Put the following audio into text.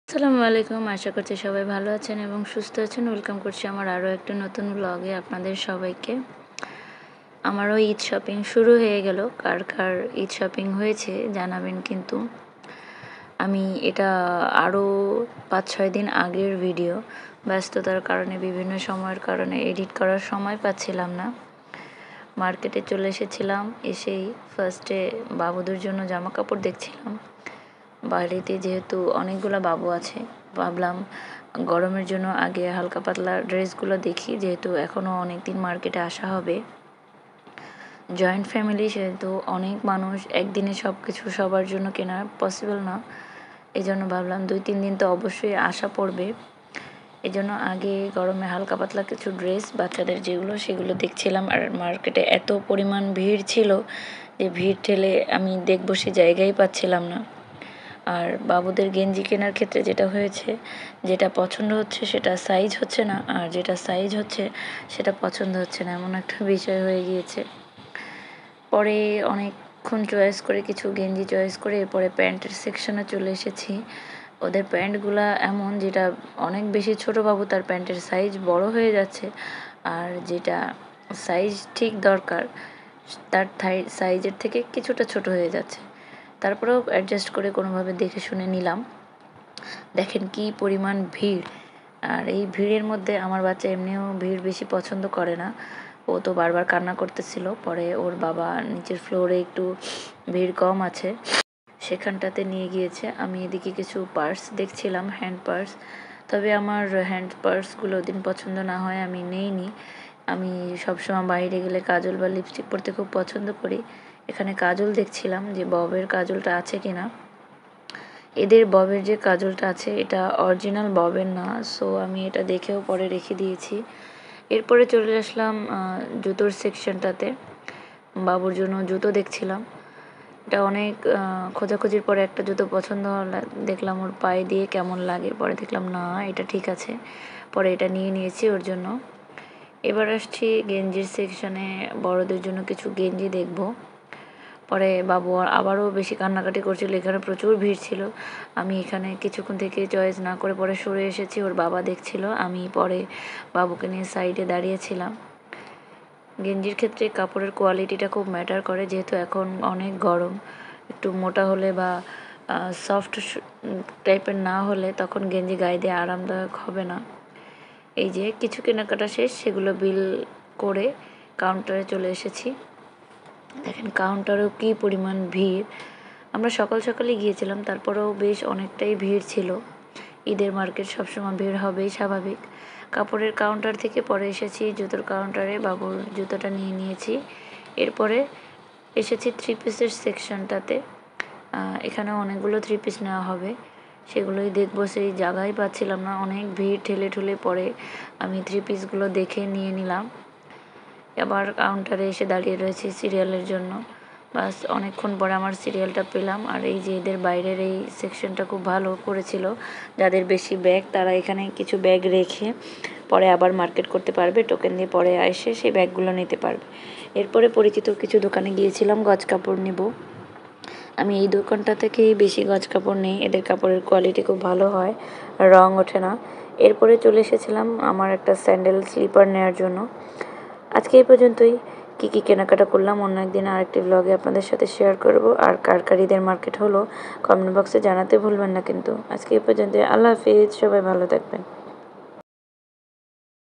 আসসালামু আলাইকুম। আশা করছি সবাই ভালো আছেন এবং সুস্থ আছেন। ওয়েলকাম করছি আমার আরও একটা নতুন ব্লগে আপনাদের সবাইকে। আমারও ঈদ শপিং শুরু হয়ে গেল। কার কার ঈদ শপিং হয়েছে জানাবেন কিন্তু। আমি এটা আরও ৫-৬ দিন আগের ভিডিও। ব্যস্ততার কারণে বিভিন্ন সময়ের কারণে এডিট করার সময় পাচ্ছিলাম না। মার্কেটে চলে এসেছিলাম। এসেই ফার্স্টে বাবুদের জন্য জামা কাপড় দেখছিলাম। বাড়িতে যেহেতু অনেকগুলো বাবু আছে, ভাবলাম গরমের জন্য আগে হালকা পাতলা ড্রেসগুলো দেখি, যেহেতু এখনও অনেক দিন মার্কেটে আসা হবে। জয়েন্ট ফ্যামিলি, সেহেতু অনেক মানুষ একদিনে সব কিছু সবার জন্য কেনা পসিবল না। এই জন্য ভাবলাম 2-3 দিন তো অবশ্যই আসা পড়বে। এই জন্য আগে গরমে হালকা পাতলা কিছু ড্রেস বাচ্চাদের যেগুলো, সেগুলো দেখছিলাম। আর মার্কেটে এত পরিমাণ ভিড় ছিল যে ভিড় ঠেলে আমি দেখবো সে জায়গায় পাচ্ছিলাম না। আর বাবুদের গেঞ্জি কেনার ক্ষেত্রে যেটা হয়েছে, যেটা পছন্দ হচ্ছে সেটা সাইজ হচ্ছে না, আর যেটা সাইজ হচ্ছে সেটা পছন্দ হচ্ছে না, এমন একটা বিষয় হয়ে গিয়েছে। পরে অনেকক্ষণ চয়েস করে কিছু গেঞ্জি চয়েস করে এরপরে প্যান্টের সেকশনে চলে এসেছি। ওদের প্যান্টগুলা এমন, যেটা অনেক বেশি ছোটো বাবু তার প্যান্টের সাইজ বড় হয়ে যাচ্ছে, আর যেটা সাইজ ঠিক দরকার তার সাইজের থেকে কিছুটা ছোট হয়ে যাচ্ছে। তারপরেও অ্যাডজাস্ট করে কোনোভাবে দেখে শুনে নিলাম। দেখেন কি পরিমাণ ভিড়। আর এই ভিড়ের মধ্যে আমার বাচ্চা এমনিও ভিড় বেশি পছন্দ করে না। ও তো বারবার কান্না করতেছিল। পরে ওর বাবা নিচের ফ্লোরে একটু ভিড় কম আছে, সেখানটাতে নিয়ে গিয়েছে। আমি এদিকে কিছু পার্স দেখছিলাম, হ্যান্ড পার্স। তবে আমার হ্যান্ড পার্সগুলো দিন পছন্দ না হয় আমি নেইনি। আমি সবসময় বাইরে গেলে কাজল বা লিপস্টিক পরতে খুব পছন্দ করি। এখানে কাজল দেখছিলাম যে ববের কাজলটা আছে কিনা। এদের ববের যে কাজলটা আছে এটা অরিজিনাল ববের না, সো আমি এটা দেখেও পরে রেখে দিয়েছি। এরপরে চলে আসলাম জুতোর সেকশনটাতে। বাবুর জন্য জুতো দেখছিলাম। এটা অনেক খোঁজাখুঁজির পরে একটা জুতো পছন্দ হলো, দেখলাম ওর পায়ে দিয়ে কেমন লাগে। পরে দেখলাম না, এটা ঠিক আছে। পরে এটা নিয়ে নিয়েছি ওর জন্য। এবার আসছি গেঞ্জির সেকশনে। বড়দের জন্য কিছু গেঞ্জি দেখব। পরে বাবু আবারও বেশি কান্নাকাটি করছিল, এখানে প্রচুর ভিড় ছিল। আমি এখানে কিছুক্ষণ থেকে চয়েস না করে পরে সরে এসেছি। ওর বাবা দেখছিল, আমি পরে বাবুকে নিয়ে সাইডে দাঁড়িয়েছিলাম। গেঞ্জির ক্ষেত্রে কাপড়ের কোয়ালিটিটা খুব ম্যাটার করে, যেহেতু এখন অনেক গরম। একটু মোটা হলে বা সফট টাইপের না হলে তখন গেঞ্জি গায়ে দিয়ে আরামদায়ক হবে না। এই যে কিছু কেনাকাটা শেষ, সেগুলো বিল করে কাউন্টারে চলে এসেছি। দেখেন কাউন্টারেও কী পরিমাণ ভিড়। আমরা সকাল সকালে গিয়েছিলাম, তারপরেও বেশ অনেকটাই ভিড় ছিল। ঈদের মার্কেট সবসময় ভিড় হবেই, স্বাভাবিক। কাপড়ের কাউন্টার থেকে পরে এসেছি জুতোর কাউন্টারে, বাবুর জুতোটা নিয়ে নিয়েছি। এরপরে এসেছি 3 পিসের সেকশনটাতে। এখানে অনেকগুলো 3 পিস নেওয়া হবে, সেগুলোই দেখবো। সেই জায়গায় পাচ্ছিলাম না, অনেক ভিড় ঠেলে ঠুলে পরে আমি 3 পিসগুলো দেখে নিয়ে নিলাম। আবার কাউন্টারে এসে দাঁড়িয়ে রয়েছি সিরিয়ালের জন্য। বাস অনেকক্ষণ পরে আমার সিরিয়ালটা পেলাম। আর এই যে এদের বাইরের এই সেকশনটা খুব ভালো করেছিল, যাদের বেশি ব্যাগ তারা এখানে কিছু ব্যাগ রেখে পরে আবার মার্কেট করতে পারবে, টোকেন দিয়ে পরে এসে সেই ব্যাগগুলো নিতে পারবে। এরপরে পরিচিত কিছু দোকানে গিয়েছিলাম গজ কাপড় নেব। আমি এই দোকানটা থেকেই বেশি গজ কাপড় নেই, এদের কাপড়ের কোয়ালিটি খুব ভালো হয়, রং ওঠে না। এরপরে চলে এসেছিলাম আমার একটা স্যান্ডেল স্লিপার নেওয়ার জন্য। আজকে এই পর্যন্তই। কী কেনাকাটা করলাম অন্য একদিন আরেকটি ব্লগে আপনাদের সাথে শেয়ার করব। আর কার কার ঈদের মার্কেট হলো কমেন্ট বক্সে জানাতে ভুলবেন না কিন্তু। আজকে এই পর্যন্ত। আল্লাহ হাফিজ, সবাই ভালো থাকবেন।